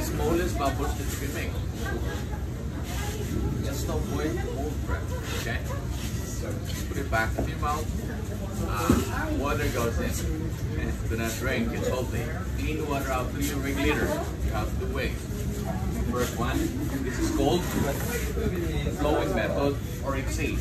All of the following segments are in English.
smallest bubbles that you can make. Just to avoid cold breath, okay? So put it back in your mouth. Water goes in. Do not drink, it's salty. Clean water out to your regulator. You have two ways. First one, this is called flowing method or exhale.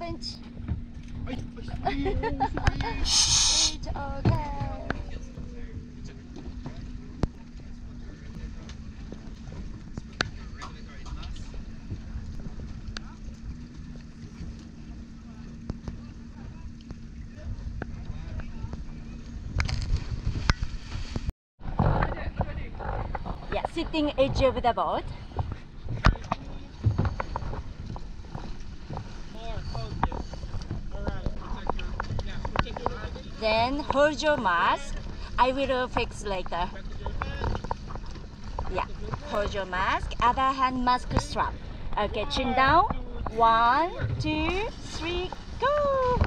challenge. It's okay. Yeah, sitting edge of the boat. Then hold your mask. I will fix later. Yeah, hold your mask. Other hand mask strap. Okay, chin down. 1, 2, 3, go!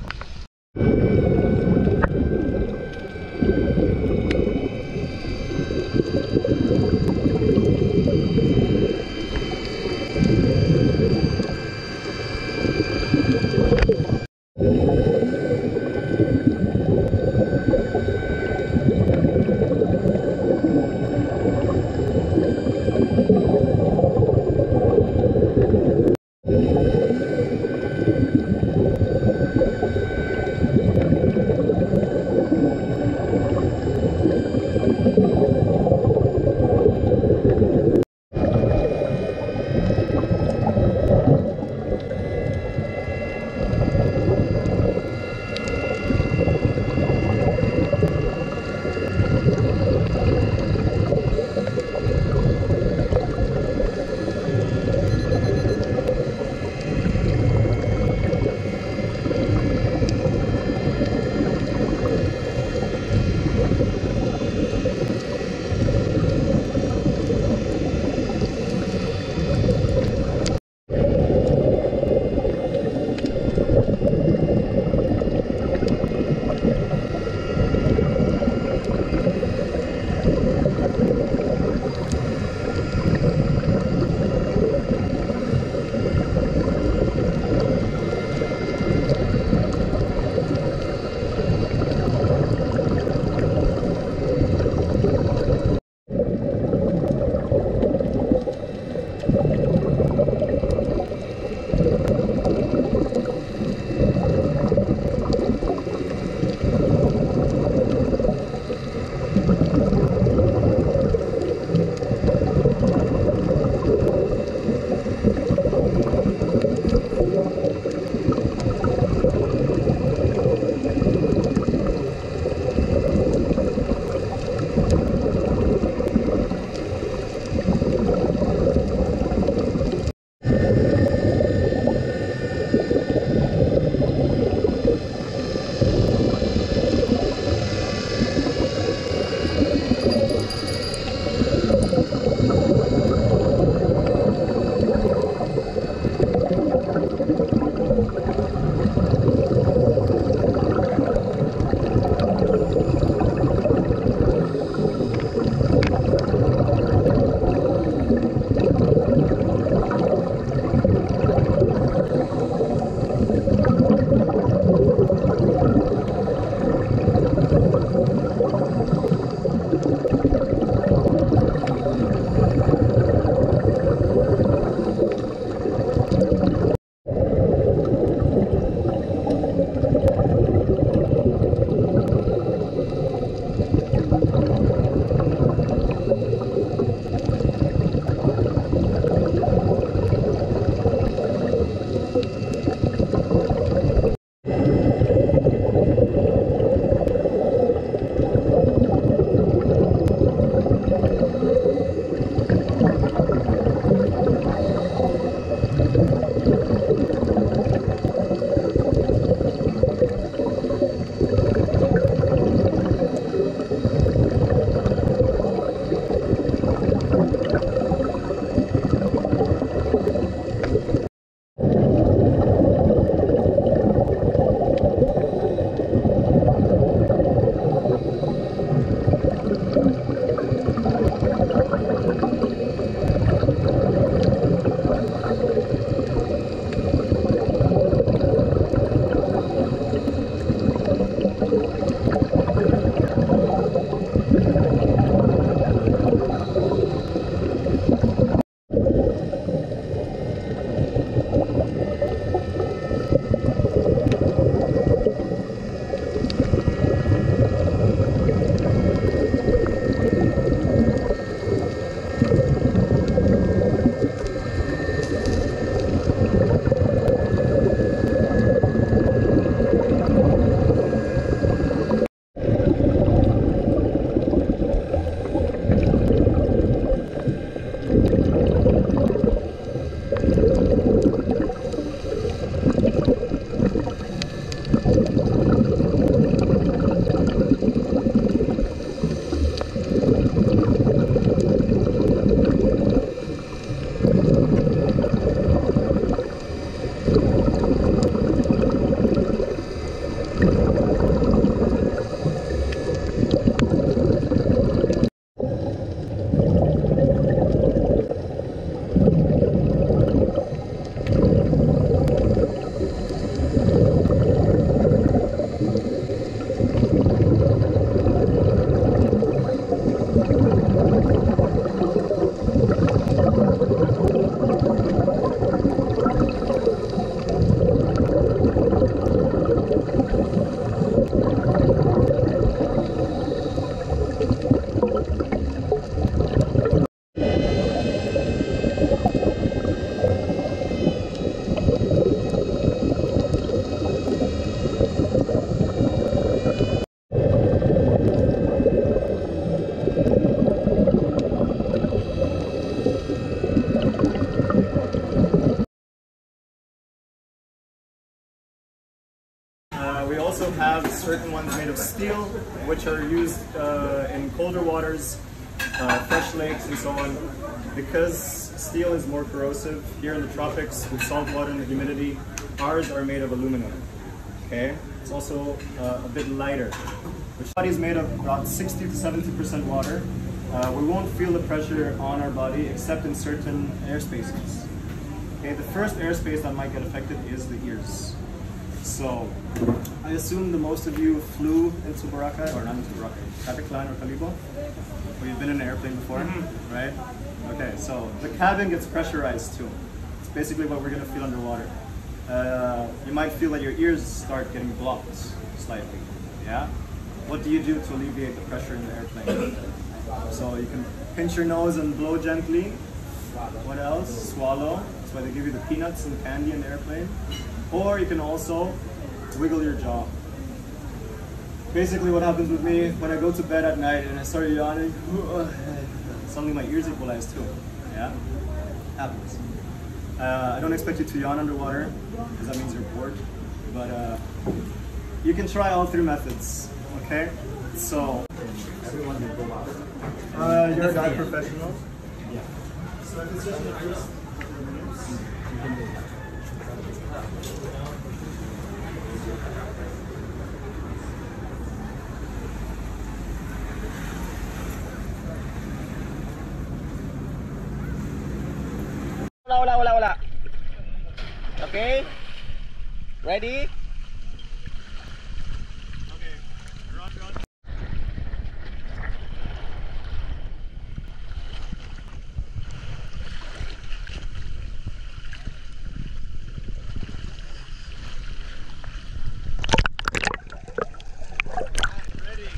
have certain ones made of steel, which are used in colder waters, fresh lakes and so on. Because steel is more corrosive here in the tropics with salt water and the humidity, ours are made of aluminum. Okay, it's also a bit lighter. The body is made of about 60 to 70% water. We won't feel the pressure on our body except in certain air spaces. Okay, the first airspace that might get affected is the ears. So, I assume the most of you flew into Boracay, or not into Boracay, Caticlan or Calibo? Or you've been in an airplane before, right? Okay, so the cabin gets pressurized too. It's basically what we're gonna feel underwater. You might feel that your ears start getting blocked slightly, yeah? What do you do to alleviate the pressure in the airplane? So you can pinch your nose and blow gently. What else? Swallow. That's why they give you the peanuts and candy in the airplane. Or you can also wiggle your jaw. Basically what happens with me when I go to bed at night and I start yawning, suddenly my ears equalize too. Yeah? Happens. I don't expect you to yawn underwater because that means you're bored. But you can try all three methods. Okay? So you're a dive professional? Yeah. So if it's just the first, you can do that. Wala. Okay? Ready? Okay. Run. Ready.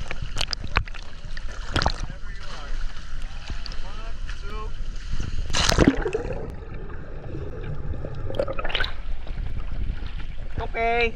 Whenever you are. 1, 2. Okay.